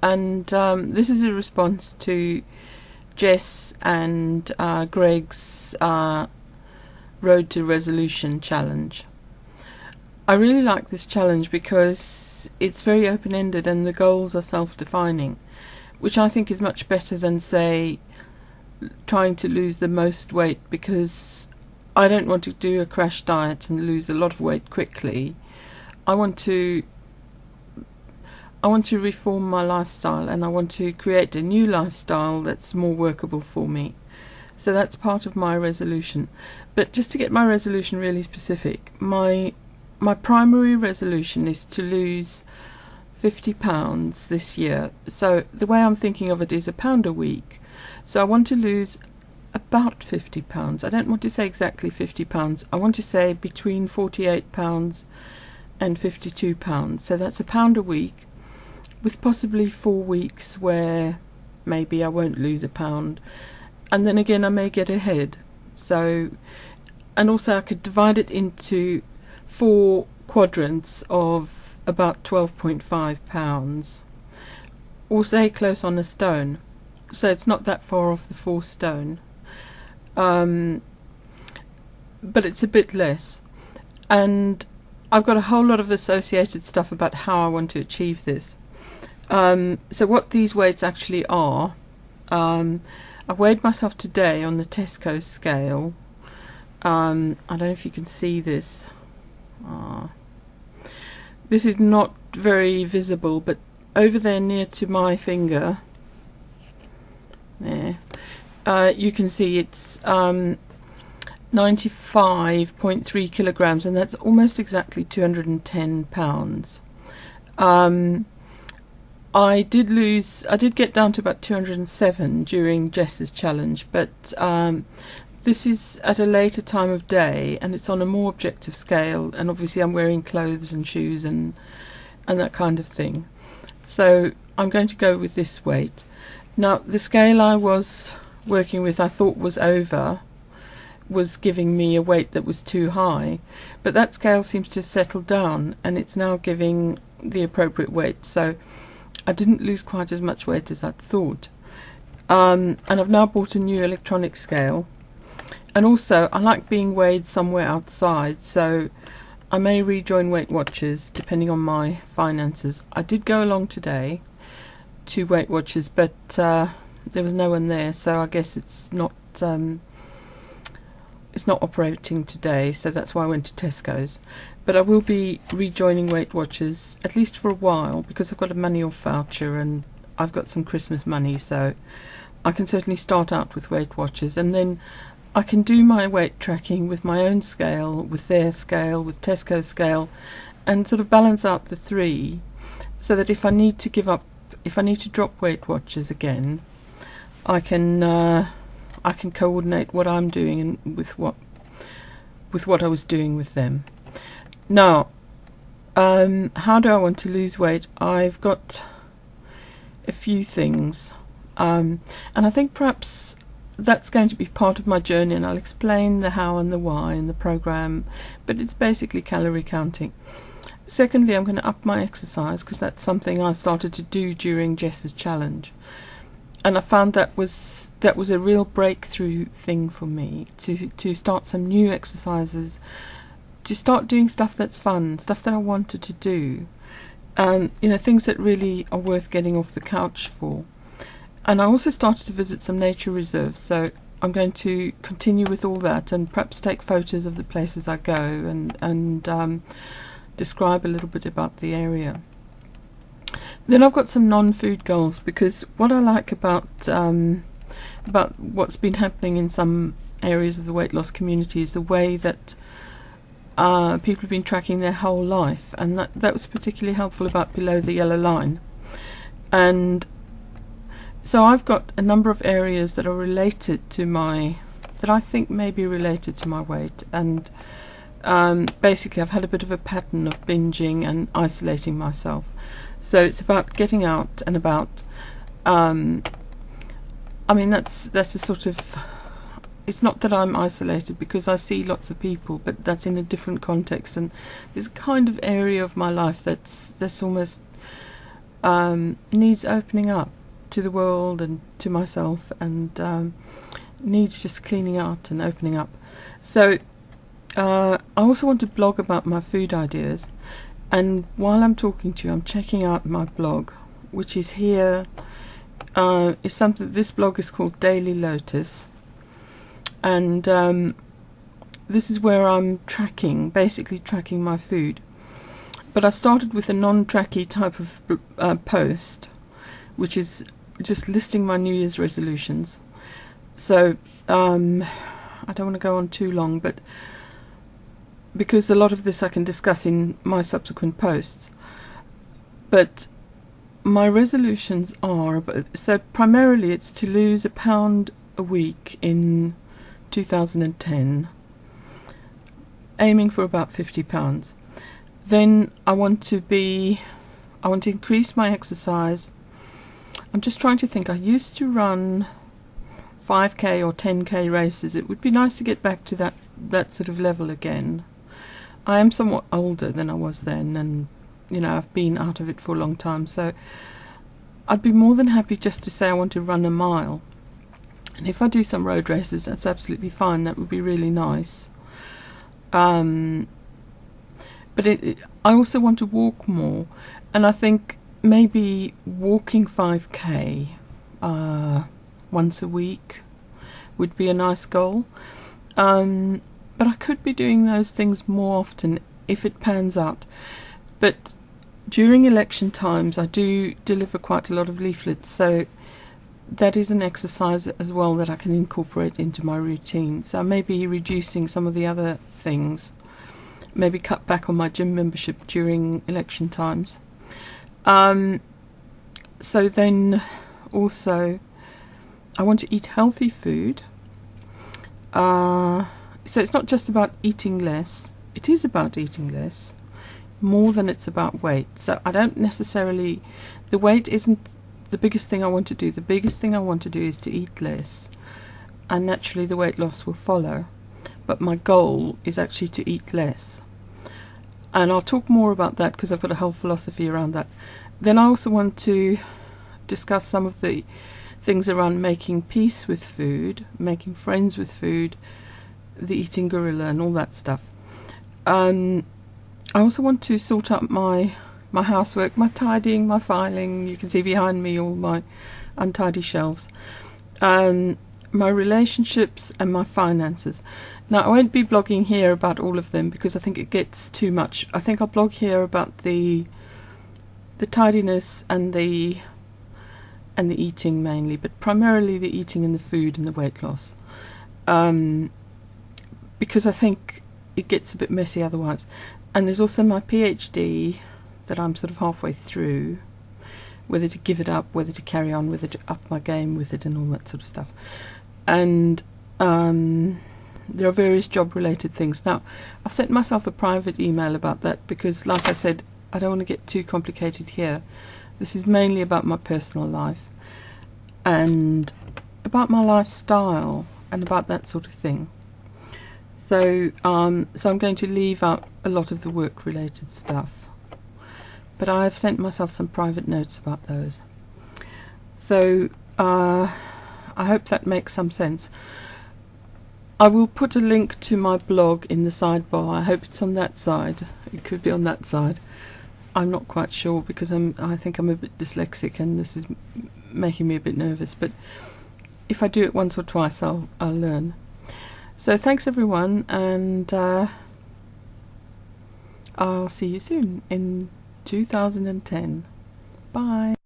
and this is a response to Jess and Greg's Road to Resolution challenge. I really like this challenge because it's very open-ended and the goals are self-defining, which I think is much better than, say, trying to lose the most weight, because I don't want to do a crash diet and lose a lot of weight quickly. I want to reform my lifestyle, and I want to create a new lifestyle that's more workable for me. So that's part of my resolution. But just to get my resolution really specific, my primary resolution is to lose 50 pounds this year. So the way I'm thinking of it is £1 a week. So I want to lose about 50 pounds. I don't want to say exactly 50 pounds. I want to say between 48 pounds and 52 pounds. So that's £1 a week, with possibly 4 weeks where maybe I won't lose a pound, and then again I may get ahead. So, and also I could divide it into 4 quadrants of about 12.5 pounds, or say close on a stone, so it's not that far off the 4 stone, but it's a bit less. And I've got a whole lot of associated stuff about how I want to achieve this. So what these weights actually are, I weighed myself today on the Tesco scale. I don't know if you can see this. This is not very visible, but over there near to my finger, there, you can see it's 95.3 kilograms, and that's almost exactly 210 pounds. I did get down to about 207 during Jess's challenge, but this is at a later time of day and it's on a more objective scale, and obviously I'm wearing clothes and shoes and that kind of thing. So I'm going to go with this weight. Now, the scale I was working with, I thought was giving me a weight that was too high, but that scale seems to have settled down and it's now giving the appropriate weight. So I didn't lose quite as much weight as I'd thought. And I've now bought a new electronic scale. And also, I like being weighed somewhere outside, so I may rejoin Weight Watchers depending on my finances. I did go along today to Weight Watchers, but there was no one there, so I guess it's not operating today, so that's why I went to Tesco's. But I will be rejoining Weight Watchers, at least for a while, because I've got a money off voucher and I've got some Christmas money, so I can certainly start out with Weight Watchers, and then I can do my weight tracking with my own scale, with their scale, with Tesco's scale, and sort of balance out the three, so that if I need to drop Weight Watchers again, I can coordinate what I'm doing and with what I was doing with them. Now, how do I want to lose weight? I've got a few things, and I think perhaps that's going to be part of my journey, and I'll explain the how and the why in the program, but it's basically calorie counting. Secondly, I'm going to up my exercise, because that's something I started to do during Jess's challenge, and I found that was a real breakthrough thing for me, to start some new exercises, to start doing stuff that's fun, stuff that I wanted to do, things that really are worth getting off the couch for. And I also started to visit some nature reserves, so I'm going to continue with all that and perhaps take photos of the places I go and describe a little bit about the area. Then I've got some non-food goals, because what I like about what's been happening in some areas of the weight loss community is the way that people have been tracking their whole life, and that was particularly helpful about below the yellow line. And so I've got a number of areas that are related to that I think may be related to my weight, and basically I've had a bit of a pattern of binging and isolating myself. So it's about getting out and about. That's a sort of. It's not that I'm isolated, because I see lots of people, but that's in a different context, and there's a kind of area of my life that's almost needs opening up to the world and to myself, and needs just cleaning out and opening up. So I also want to blog about my food ideas, and while I'm talking to you, I'm checking out my blog, which is here. Is something. This blog is called Daily Lotus, and this is where I'm basically tracking my food. But I've started with a non-tracky type of post, which is just listing my New Year's resolutions. So I don't want to go on too long, but because a lot of this I can discuss in my subsequent posts. But my resolutions are, so primarily it's to lose £1 a week in 2010, aiming for about £50. Then I want to increase my exercise. I'm just trying to think. I used to run 5k or 10k races. It would be nice to get back to that sort of level again. I am somewhat older than I was then, and I've been out of it for a long time, so I'd be more than happy just to say I want to run a mile. And if I do some road races, that's absolutely fine. That would be really nice. But I also want to walk more, and I think maybe walking 5k once a week would be a nice goal. But I could be doing those things more often if it pans out. But during election times I do deliver quite a lot of leaflets, so that is an exercise as well that I can incorporate into my routine. So maybe reducing some of the other things, maybe cut back on my gym membership during election times. So then also I want to eat healthy food. So it's not just about eating less. It is about eating less, more than it's about weight. So I don't necessarily, the weight isn't the biggest thing I want to do. The biggest thing I want to do is to eat less, and naturally the weight loss will follow. But my goal is actually to eat less. And I'll talk more about that because I've got a whole philosophy around that. Then I also want to discuss some of the things around making peace with food, making friends with food, the eating gorilla and all that stuff. I also want to sort out my housework, my tidying, my filing. You can see behind me all my untidy shelves. My relationships and my finances. Now I won't be blogging here about all of them because I think it gets too much. I think I'll blog here about the tidiness and the eating mainly, but primarily the eating and the food and the weight loss. Because I think it gets a bit messy otherwise. And there's also my PhD that I'm sort of halfway through, whether to give it up, whether to carry on, whether to up my game with it and all that sort of stuff. And there are various job-related things. Now, I've sent myself a private email about that because, like I said, I don't want to get too complicated here. This is mainly about my personal life and about my lifestyle and about that sort of thing. So I'm going to leave out a lot of the work-related stuff, but I've sent myself some private notes about those. So I hope that makes some sense. I will put a link to my blog in the sidebar. I hope it's on that side. It could be on that side. I'm not quite sure because I think I'm a bit dyslexic and this is making me a bit nervous, but if I do it once or twice I'll learn. So thanks everyone, and I'll see you soon in 2010. Bye.